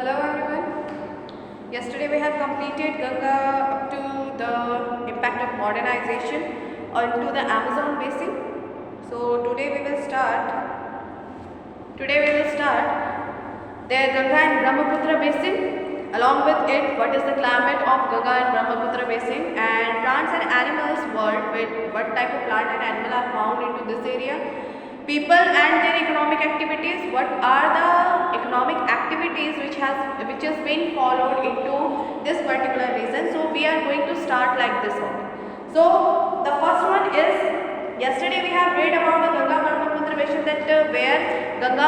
Hello everyone. Yesterday we have completed Ganga up to the impact of modernization onto the Amazon basin. So today we will start. The Ganga and Brahmaputra basin. Along with it, what is the climate of Ganga and Brahmaputra basin, and plants and animals world. With what type of plant and animal are found into this area. People and their economic activities. What are the economic activities which has been followed into this particular region? So we are going to start like this one. So the first one is, yesterday we have read about the Ganga Brahmaputra basin, that where Ganga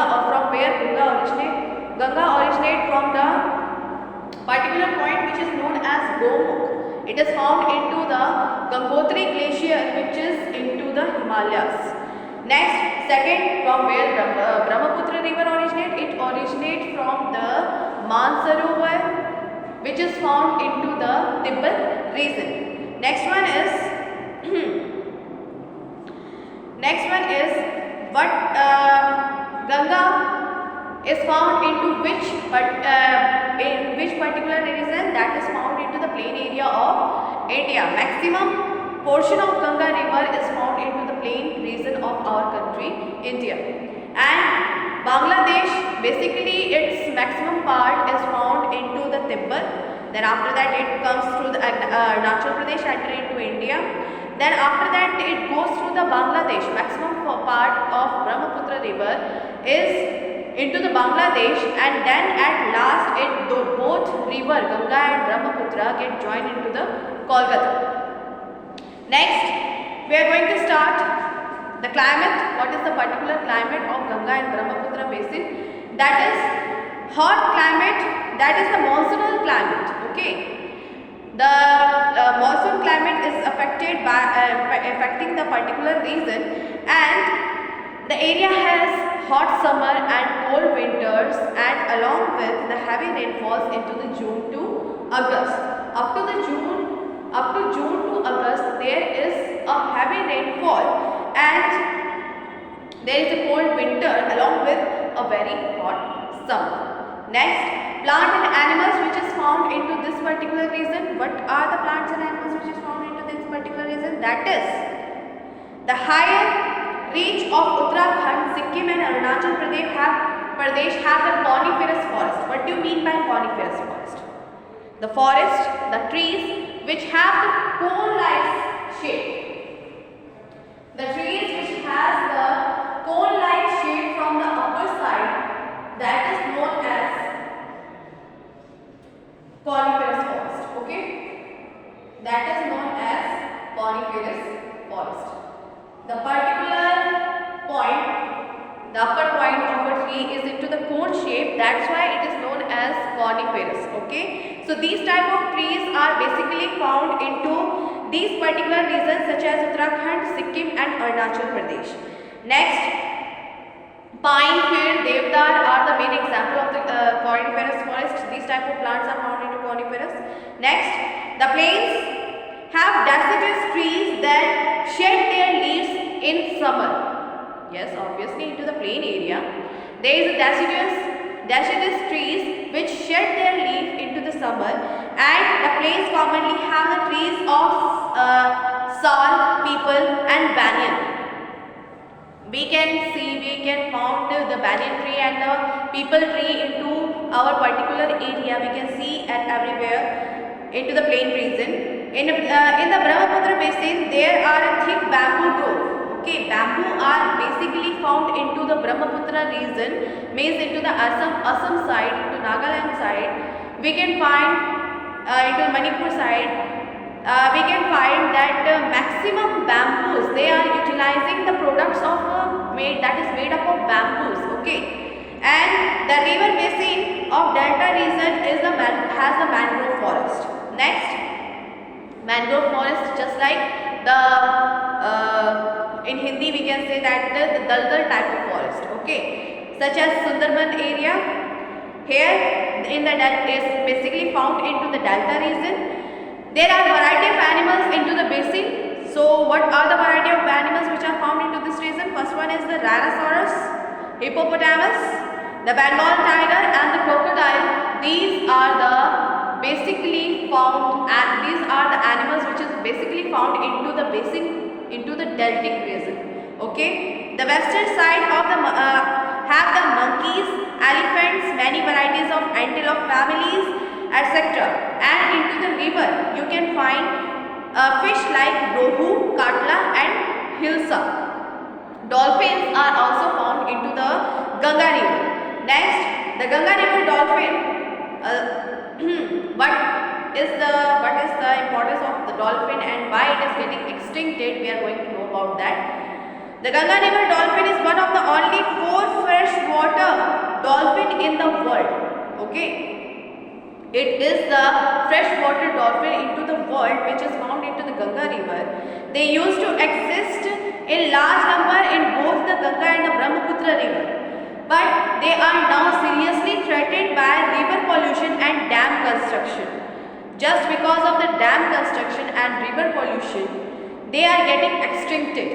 originate from the particular point which is known as Gomukh. It is found into the Gangotri glacier, which is into the Himalayas. Next, second, from where Brahmaputra river originates? It originates from the Mansarovar, which is found into the Tibet region. Next one is what Ganga is found into in which particular region? That is found into the plain area of India. Maximum portion of Ganga river is found into the plain region of our country, India. And Bangladesh, basically its maximum part is found into the Tibet. Then after that it comes through the Arunachal Pradesh, enter into India. Then after that it goes through the Bangladesh. Maximum part of Brahmaputra river is into the Bangladesh, and then at last both river Ganga and Brahmaputra get joined into the Kolkata. Next, we are going to start the climate. What is the particular climate of Ganga and Brahmaputra basin? That is hot climate, that is the monsoonal climate. Okay, the monsoon climate is affecting the particular region, and the area has hot summer and cold winters, and along with the heavy rainfalls into the June to August. Up to June to August, there is a heavy rainfall and there is a cold winter along with a very hot summer. Next, plant and animals which is found into this particular region. What are the plants and animals which is found into this particular region? That is the higher reach of Uttarakhand, Sikkim and Arunachal Pradesh have the coniferous forest. What do you mean by coniferous forest? The forest, the trees which have the cone-like shape. The trees which has the cone-like shape from the upper side, that is known as coniferous forest. Okay, that is known as coniferous forest. The particular point, the upper point of a tree is into the cone shape, that's why it is known as coniferous. Okay, so these type of trees are basically found into these particular regions such as Uttarakhand, Sikkim and Arunachal Pradesh. Next, pine, fir, devdar are the main example of the coniferous forest. These type of plants are found into coniferous. Next, the plains have deciduous trees that shed their leaves in summer. Yes, obviously into the plain area there is a deciduous trees which shed their leaf into the summer, and the plains commonly have the trees of sal, peepal and banyan. We can found the banyan tree and the peepal tree into our particular area. We can see at everywhere into the plain region. In the Brahmaputra basin, there are a thick bamboo grove. Okay, bamboo are basically found into the Brahmaputra region, means into the Assam side, into Nagaland side. We can find into Manipur side. We can find that maximum bamboos, they are utilizing the products of that is made up of bamboos. Okay, and the river basin of Delta region has the mangrove forest. Next, mangrove forest, just like the in Hindi we can say that the Daldal type of forest. Okay, such as Sundarban area. Here in the delta is basically found into the Delta region. There are variety of animals into the basin. So what are the variety of animals which are found into this region? First one is the rhinoceros, hippopotamus, the Bengal tiger and the crocodile. these are the basically found, and these are the animals which is basically found into the deltic region. Okay, the western side of the have the monkeys, elephants, many varieties of antelope families, etc. And into the river you can find fish like rohu, katla and hilsa. Dolphins are also found into the Ganga river. Next, the Ganga river dolphin. What is the importance of the dolphin and why it is getting extincted? We are going to know about that. The Ganga river dolphin is one of the only 4 freshwater dolphin in the world. Okay, it is the freshwater dolphin into the world which is found into the Ganga river. They used to exist in large number in both the Ganga and the Brahmaputra river, but they are now seriously threatened by river pollution and dam construction. Just because of the dam construction and river pollution, they are getting extincted.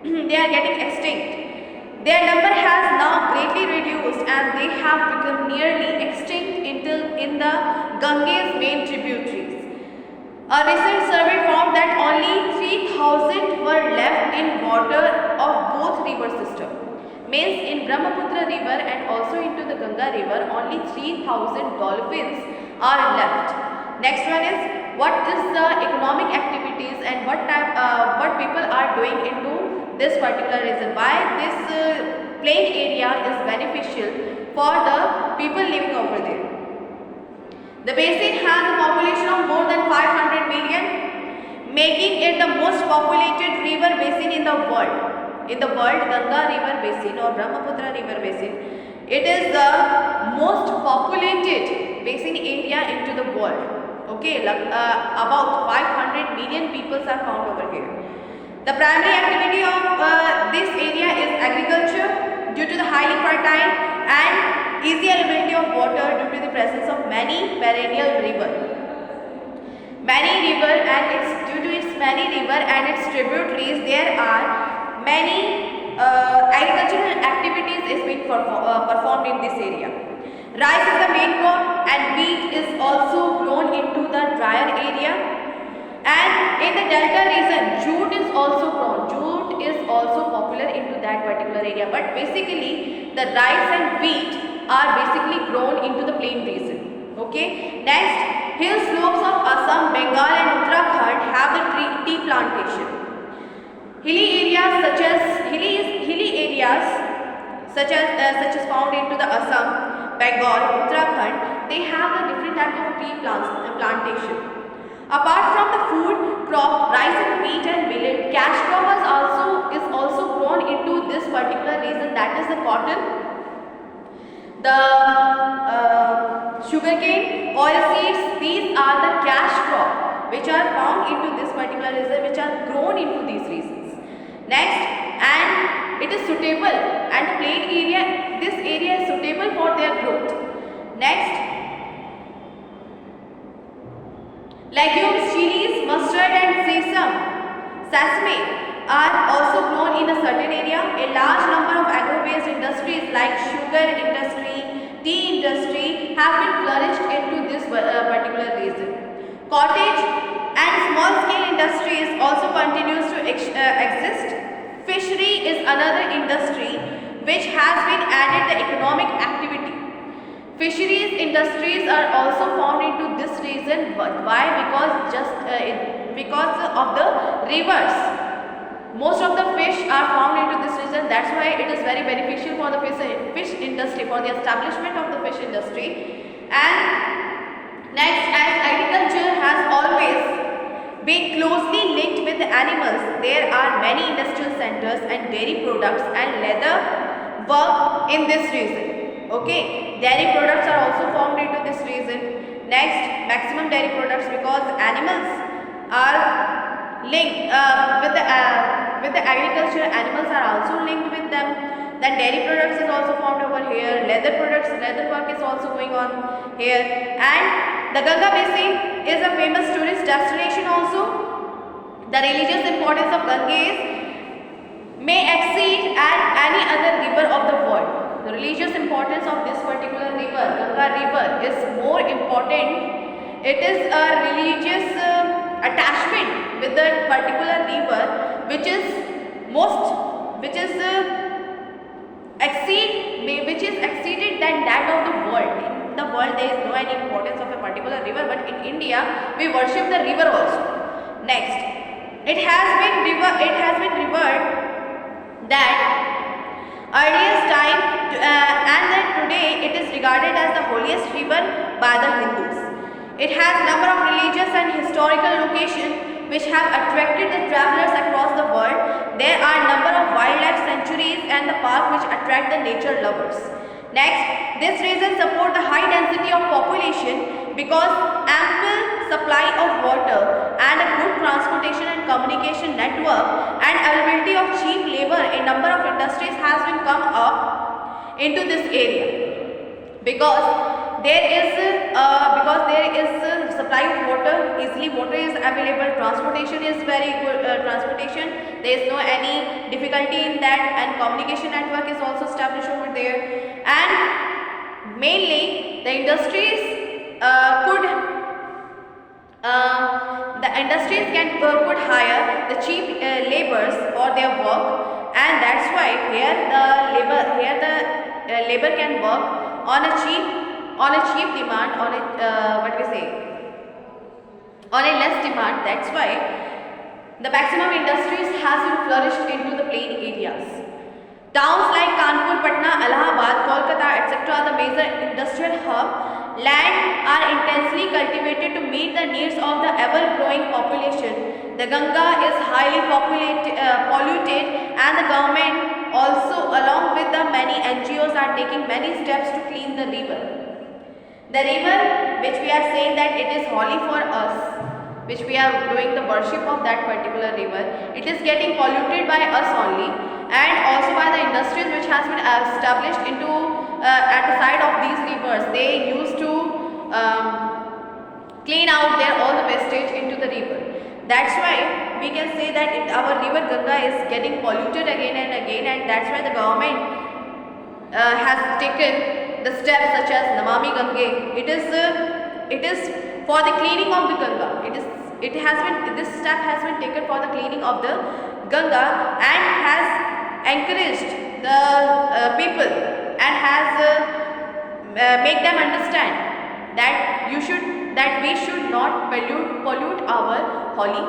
They are getting extinct. Their number has now greatly reduced and they have become nearly extinct in the Ganges main tributaries. A recent survey found that only 3,000 were left in water of both river systems. Means in Brahmaputra river and also into the Ganga river, only 3,000 dolphins are left. Next one is, what is the economic activities and what people are doing into this particular region? Why this plain area is beneficial for the people living over there? The basin has a population of more than 500 million, making it the most populated river basin in the world. In the world, Ganga river basin or Brahmaputra river basin, it is the most populated basin area into the world. Okay, about 500 million people are found over here. The primary activity of this area is agriculture due to the highly fertile and easy availability of water due to the presence of many perennial rivers. Due to its many river and its tributaries, there are many agricultural activities is being performed in this area. Rice is the main crop and wheat is also grown into the drier area. And in the delta region, jute is also grown. Jute is also popular into that particular area. But basically, the rice and wheat are basically grown into the plain region. Okay. Next, hill slopes of Assam, Bengal and Uttarakhand have the tea plantation. Hilly areas such as found into the Assam, Bengal, Uttarakhand, they have the different type of tea plantation. Apart from the food crop, rice and wheat and millet, cash crop is also grown into this particular region, that is the cotton, the sugarcane, oilseeds. These are the cash crop which are found into this particular region, which are grown into these regions. Next, and it is suitable, and the plain area, this area is suitable for their growth. Next, legumes, chilies, mustard and sesame are also grown in a certain area. A large number of agro-based industries like sugar industry, tea industry have been flourished into this particular region. Cottage and small-scale industries also continues to exist. Fishery is another industry which has been added the economic activity. Fisheries industries are also found into this region. Why? Because of the rivers. Most of the fish are found into this region. That's why it is very beneficial for the fish industry, for the establishment of the fish industry. And next, as agriculture has always been closely linked with the animals, there are many industrial centers and dairy products and leather work in this region. Okay, dairy products are also found into this region. Next, maximum dairy products, because animals are linked with the agriculture. Animals are also linked with them. Then dairy products is also found over here. Leather products, leather work is also going on here. And the Ganga basin is a famous tourist destination also. The religious importance of Ganges may exceed any other river of the world. the religious importance of this particular river, Ganga river, is more important. It is a religious attachment with that particular river, which is exceeded than that of the world. In the world there is no any importance of a particular river, but in India we worship the river also. Next, it has been revered that earliest time and then today it is regarded as the holiest river by the Hindus. It has number of religious and historical locations which have attracted the travelers across the world. There are number of wildlife sanctuaries and the park which attract the nature lovers. Next, this reason support the high density of population because ample supply of water and a good transportation and communication network and availability of cheap labor in number of industries has been come up into this area. Because there is supply of water, easily water is available, transportation is very good, transportation, there is no any difficulty in that, and communication network is also established over there, and mainly the industries could hire the cheap laborers for their work, and that's why here the labor can work on a cheap demand, on a less demand. That's why the maximum industries has been flourished into the plain areas. Towns like Kanpur, Patna, Allahabad, Kolkata, etc. are the major industrial hub. Land are intensely cultivated to meet the needs of the ever-growing population. The Ganga is highly polluted, and the government also, along with the many NGOs, are taking many steps to clean the river. The river, which we are saying that it is holy for us, which we are doing the worship of that particular river, it is getting polluted by us only, and also by the industries which has been established into at the side of these rivers. They used to clean out their all the wastage into the river. That's why we can say that our river Ganga is getting polluted again and again, and that's why the government has taken the steps such as Namami Gange. It is for the cleaning of the Ganga. This step has been taken for the cleaning of the Ganga, and has encouraged the people and has make them understand that we should not pollute our holy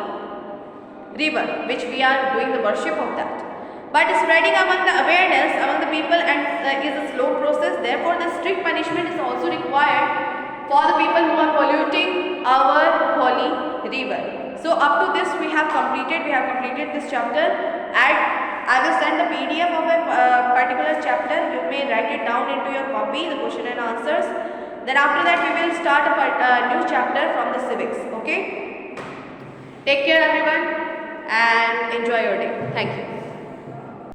river, which we are doing the worship of that. But spreading among the awareness among the people and is a slow process. Therefore, the strict punishment is also required for the people who are polluting our holy river. So up to this we have completed this chapter, and I will send the PDF of a particular chapter. You may write it down into your copy, the question and answers. Then after that we will start a new chapter from the civics. Okay. Take care everyone and enjoy your day. Thank you.